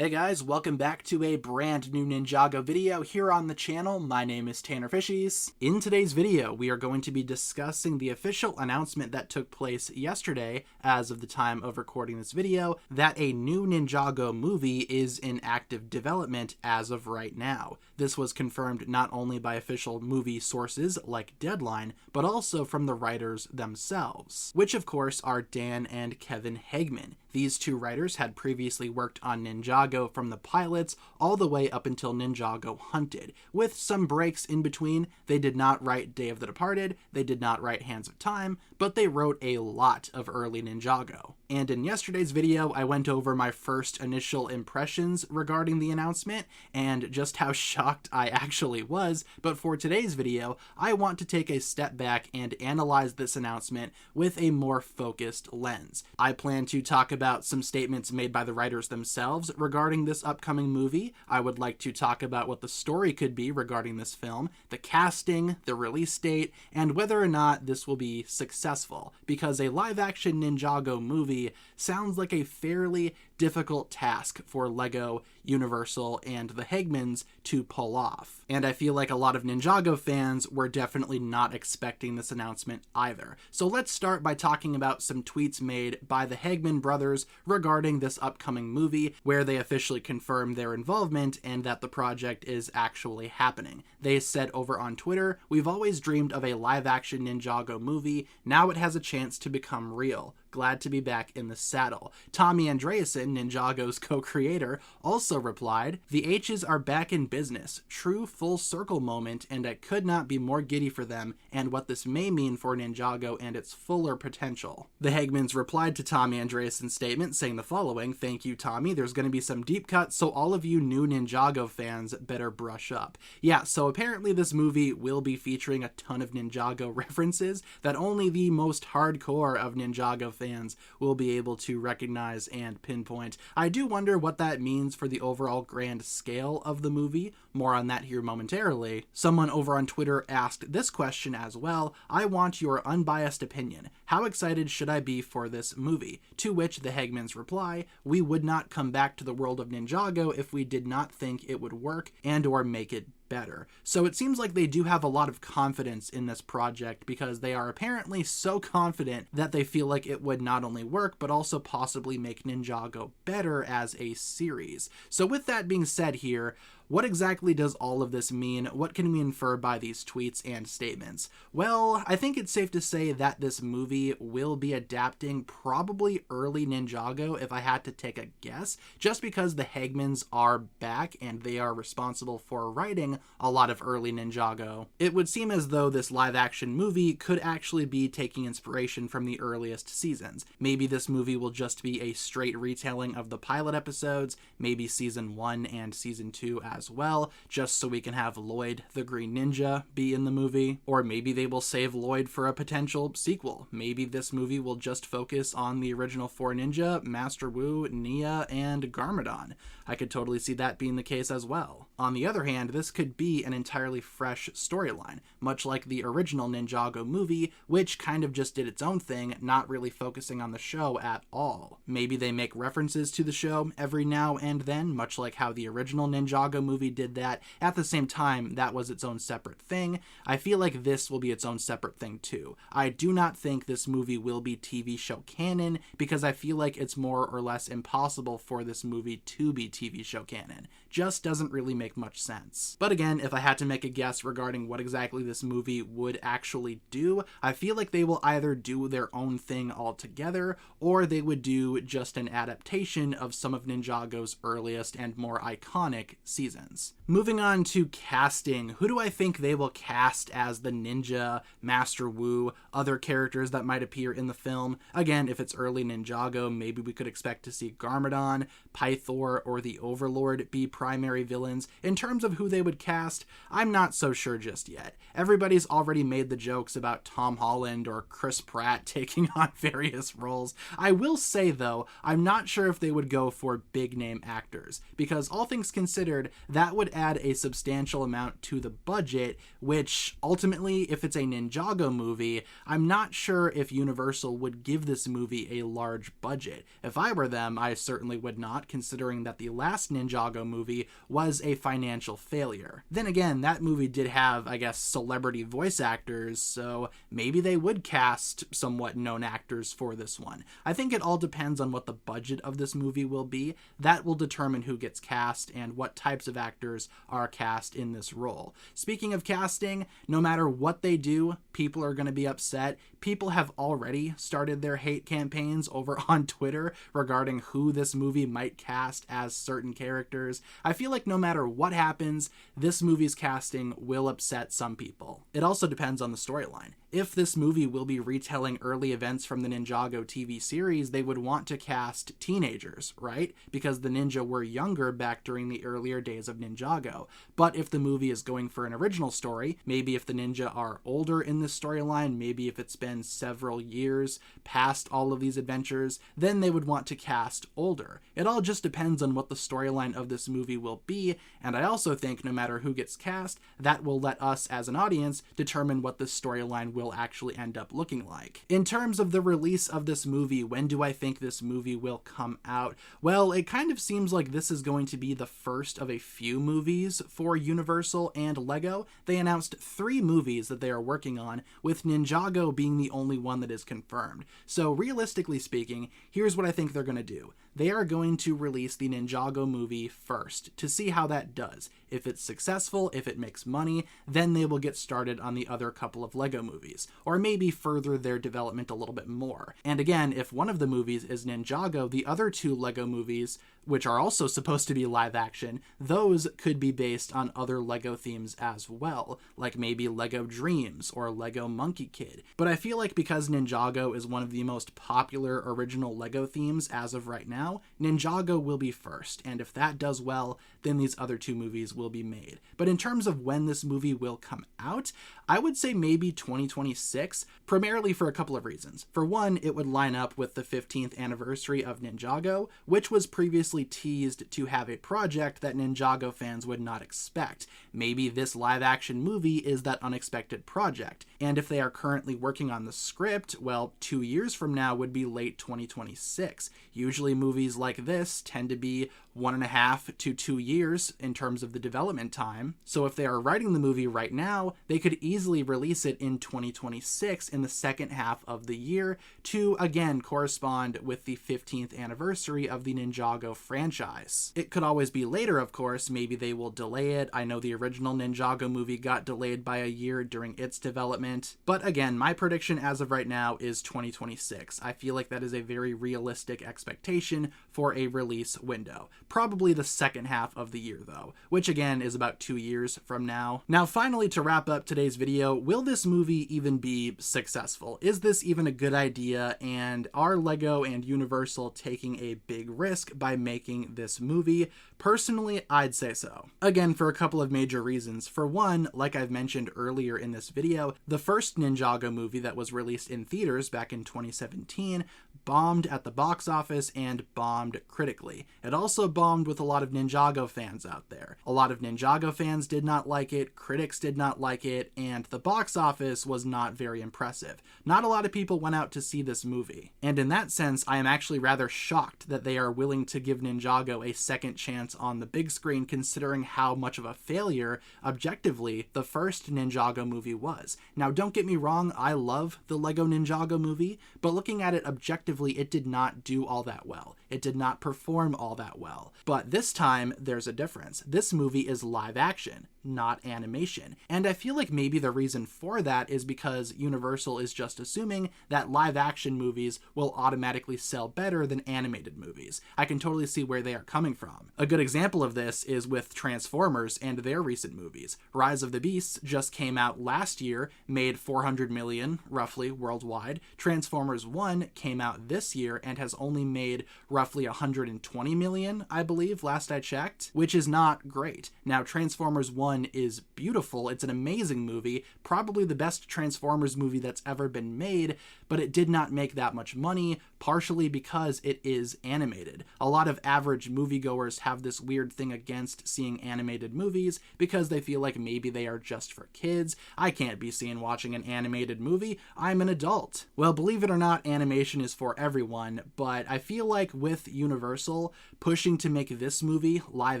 Hey guys, welcome back to a brand new Ninjago video here on the channel. My name is TannerFishies. In today's video, we are going to be discussing the official announcement that took place yesterday, as of the time of recording this video, that a new Ninjago movie is in active development as of right now. This was confirmed not only by official movie sources like Deadline, but also from the writers themselves, which of course are Dan and Kevin Hageman. These two writers had previously worked on Ninjago from the pilots all the way up until Ninjago Hunted. With some breaks in between, they did not write Day of the Departed, they did not write Hands of Time, but they wrote a lot of early Ninjago. And in yesterday's video, I went over my first initial impressions regarding the announcement and just how shocked I actually was, but for today's video, I want to take a step back and analyze this announcement with a more focused lens. I plan to talk about some statements made by the writers themselves regarding this upcoming movie. I would like to talk about what the story could be regarding this film, the casting, the release date, and whether or not this will be successful, because a live-action Ninjago movie sounds like a fairly difficult task for LEGO, Universal, and the Hagemans to pull off. And I feel like a lot of Ninjago fans were definitely not expecting this announcement either. So let's start by talking about some tweets made by the Hageman brothers regarding this upcoming movie, where they officially confirmed their involvement and that the project is actually happening. They said over on Twitter, "We've always dreamed of a live-action Ninjago movie. Now it has a chance to become real. Glad to be back in the saddle." Tommy Andreasen, Ninjago's co-creator, also replied, "The H's are back in business. True full circle moment, and I could not be more giddy for them and what this may mean for Ninjago and its fuller potential." The Hagemans replied to Tommy Andreasen's statement saying the following, "Thank you, Tommy. There's going to be some deep cuts, so all of you new Ninjago fans better brush up." Yeah, so apparently this movie will be featuring a ton of Ninjago references that only the most hardcore of Ninjago fans will be able to recognize and pinpoint. I do wonder what that means for the overall grand scale of the movie. More on that here momentarily. Someone over on Twitter asked this question as well. "I want your unbiased opinion. How excited should I be for this movie?" To which the Hagemans reply, "We would not come back to the world of Ninjago if we did not think it would work and or make it better." So it seems like they do have a lot of confidence in this project, because they are apparently so confident that they feel like it would not only work but also possibly make Ninjago better as a series. So with that being said here, what exactly does all of this mean? What can we infer by these tweets and statements? Well, I think it's safe to say that this movie will be adapting probably early Ninjago, if I had to take a guess, just because the Hagemans are back and they are responsible for writing a lot of early Ninjago. It would seem as though this live-action movie could actually be taking inspiration from the earliest seasons. Maybe this movie will just be a straight retelling of the pilot episodes, maybe season 1 and season 2 as well, just so we can have Lloyd the Green Ninja be in the movie. Or maybe they will save Lloyd for a potential sequel. Maybe this movie will just focus on the original 4 ninja, Master Wu, Nya, and Garmadon. I could totally see that being the case as well. On the other hand, this could be an entirely fresh storyline, much like the original Ninjago movie, which kind of just did its own thing, not really focusing on the show at all. Maybe they make references to the show every now and then, much like how the original Ninjago movie did that. At the same time, that was its own separate thing. I feel like this will be its own separate thing too. I do not think this movie will be TV show canon, because I feel like it's more or less impossible for this movie to be TV show canon. Just doesn't really make much sense. But again, if I had to make a guess regarding what exactly this movie would actually do, I feel like they will either do their own thing altogether, or they would do just an adaptation of some of Ninjago's earliest and more iconic seasons. Moving on to casting, who do I think they will cast as the ninja, Master Wu, other characters that might appear in the film? Again, if it's early Ninjago, maybe we could expect to see Garmadon, Pythor, or the Overlord be primary villains. In terms of who they would cast, I'm not so sure just yet. Everybody's already made the jokes about Tom Holland or Chris Pratt taking on various roles. I will say, though, I'm not sure if they would go for big-name actors, because all things considered, that would add a substantial amount to the budget, which ultimately, if it's a Ninjago movie, I'm not sure if Universal would give this movie a large budget. If I were them, I certainly would not, considering that the last Ninjago movie was a financial failure. Then again, that movie did have, I guess, celebrity voice actors, so maybe they would cast somewhat known actors for this one. I think it all depends on what the budget of this movie will be. That will determine who gets cast and what types of actors are cast in this role. Speaking of casting, no matter what they do, people are going to be upset. People have already started their hate campaigns over on Twitter regarding who this movie might cast as certain characters. I feel like no matter what happens, this movie's casting will upset some people. It also depends on the storyline. If this movie will be retelling early events from the Ninjago TV series, they would want to cast teenagers, right? Because the ninja were younger back during the earlier days of Ninjago. But if the movie is going for an original story, maybe if the ninja are older in this storyline, maybe if it's been several years past all of these adventures, then they would want to cast older. It all just depends on what the storyline of this movie will be, and I also think no matter who gets cast, that will let us as an audience determine what the storyline will actually end up looking like. In terms of the release of this movie, when do I think this movie will come out? Well, it kind of seems like this is going to be the first of a few movies for Universal and LEGO. They announced 3 movies that they are working on, with Ninjago being the only one that is confirmed. So realistically speaking, here's what I think they're going to do. They are going to release the Ninjago movie first to see how that does. If it's successful, if it makes money, then they will get started on the other couple of LEGO movies, or maybe further their development a little bit more. And again, if one of the movies is Ninjago, the other 2 LEGO movies, which are also supposed to be live action, those could be based on other LEGO themes as well, like maybe LEGO Dreams or LEGO Monkey Kid. But I feel like because Ninjago is one of the most popular original LEGO themes as of right now, Ninjago will be first, and if that does well, then these other 2 movies will be made. But in terms of when this movie will come out, I would say maybe 2026, primarily for a couple of reasons. For one, it would line up with the 15th anniversary of Ninjago, which was previously teased to have a project that Ninjago fans would not expect. Maybe this live-action movie is that unexpected project. And if they are currently working on the script, well, 2 years from now would be late 2026. Usually movies like this tend to be 1.5 to 2 years in terms of the development time. So if they are writing the movie right now, they could easily release it in 2026 in the second half of the year to, again, correspond with the 15th anniversary of the Ninjago franchise. It could always be later, of course. Maybe they will delay it. I know the original Ninjago movie got delayed by a year during its development. But again, my prediction as of right now is 2026. I feel like that is a very realistic expectation for a release window. Probably the second half of the year, though, which again is about 2 years from now. Now, finally, to wrap up today's video, will this movie even be successful? Is this even a good idea? And are LEGO and Universal taking a big risk by making this movie? Personally, I'd say so. Again, for a couple of major reasons. For one, like I've mentioned earlier in this video, the first Ninjago movie that was released in theaters back in 2017 bombed at the box office and bombed critically. It also bombed with a lot of Ninjago fans out there. A lot of Ninjago fans did not like it, critics did not like it, and the box office was not very impressive. Not a lot of people went out to see this movie. And in that sense, I am actually rather shocked that they are willing to give Ninjago a second chance on the big screen, considering how much of a failure, objectively, the first Ninjago movie was. Now, don't get me wrong, I love the LEGO Ninjago movie, but looking at it objectively, it did not do all that well. It did not perform all that well. But this time, there's a difference. This movie is live action, not animation. And I feel like maybe the reason for that is because Universal is just assuming that live action movies will automatically sell better than animated movies. I can totally see where they are coming from. A good example of this is with Transformers and their recent movies. Rise of the Beasts just came out last year, made 400 million, roughly, worldwide. Transformers 1 came out this year and has only made roughly 120 million, I believe, last I checked, which is not great. Now, Transformers 1 1 is beautiful. It's an amazing movie, probably the best Transformers movie that's ever been made, but it did not make that much money, partially because it is animated. A lot of average moviegoers have this weird thing against seeing animated movies because they feel like maybe they are just for kids. I can't be seen watching an animated movie. I'm an adult. Well, believe it or not, animation is for everyone, but I feel like with Universal pushing to make this movie live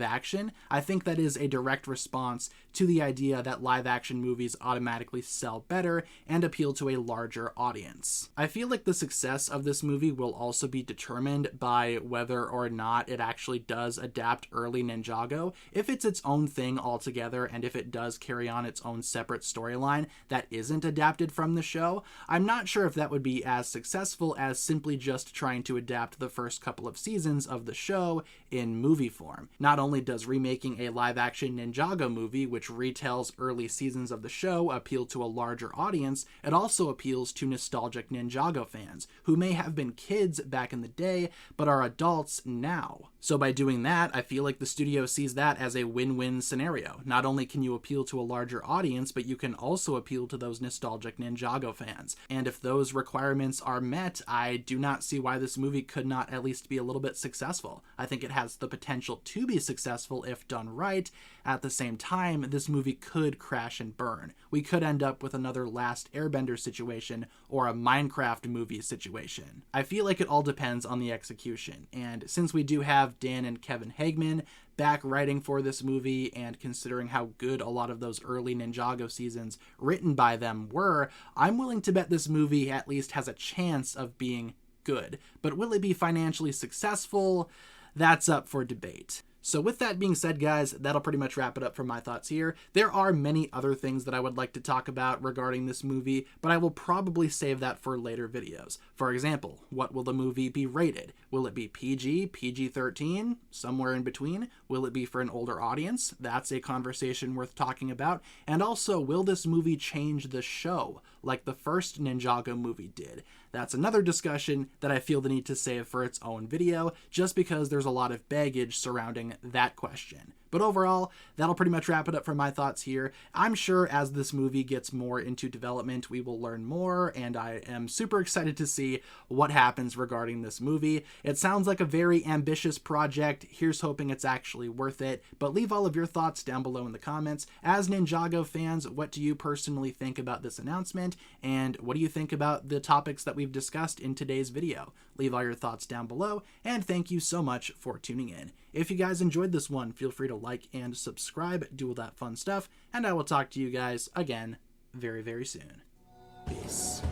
action, I think that is a direct response to the idea that live action movies automatically sell better and appeal to a larger audience. I feel like the success of this movie will also be determined by whether or not it actually does adapt early Ninjago. If it's its own thing altogether, and if it does carry on its own separate storyline that isn't adapted from the show, I'm not sure if that would be as successful as simply just trying to adapt the first couple of seasons of the show in movie form. Not only does remaking a live-action Ninjago movie, which retells early seasons of the show, appeal to a larger audience, it also appeals to nostalgic Ninjago fans, who may have been kids back in the day, but are adults now. So by doing that, I feel like the studio sees that as a win-win scenario. Not only can you appeal to a larger audience, but you can also appeal to those nostalgic Ninjago fans. And if those requirements are met, I do not see why this movie could not at least be a little bit successful. I think it has the potential to be successful if done right. At the same time, this movie could crash and burn. We could end up with another Last Airbender situation or a Minecraft movie situation. I feel like it all depends on the execution, and since we do have Dan and Kevin Hageman back writing for this movie, and considering how good a lot of those early Ninjago seasons written by them were, I'm willing to bet this movie at least has a chance of being good. But will it be financially successful? That's up for debate. So with that being said, guys, that'll pretty much wrap it up for my thoughts here. There are many other things that I would like to talk about regarding this movie, but I will probably save that for later videos. For example, what will the movie be rated? Will it be PG, PG-13, somewhere in between? Will it be for an older audience? That's a conversation worth talking about. And also, will this movie change the show like the first Ninjago movie did? That's another discussion that I feel the need to save for its own video, just because there's a lot of baggage surrounding that question. But overall, that'll pretty much wrap it up for my thoughts here. I'm sure as this movie gets more into development, we will learn more, and I am super excited to see what happens regarding this movie. It sounds like a very ambitious project. Here's hoping it's actually worth it. But leave all of your thoughts down below in the comments. As Ninjago fans, what do you personally think about this announcement? And what do you think about the topics that we've discussed in today's video? Leave all your thoughts down below, and thank you so much for tuning in. If you guys enjoyed this one, feel free to like and subscribe, do all that fun stuff, and I will talk to you guys again very, very soon. Peace.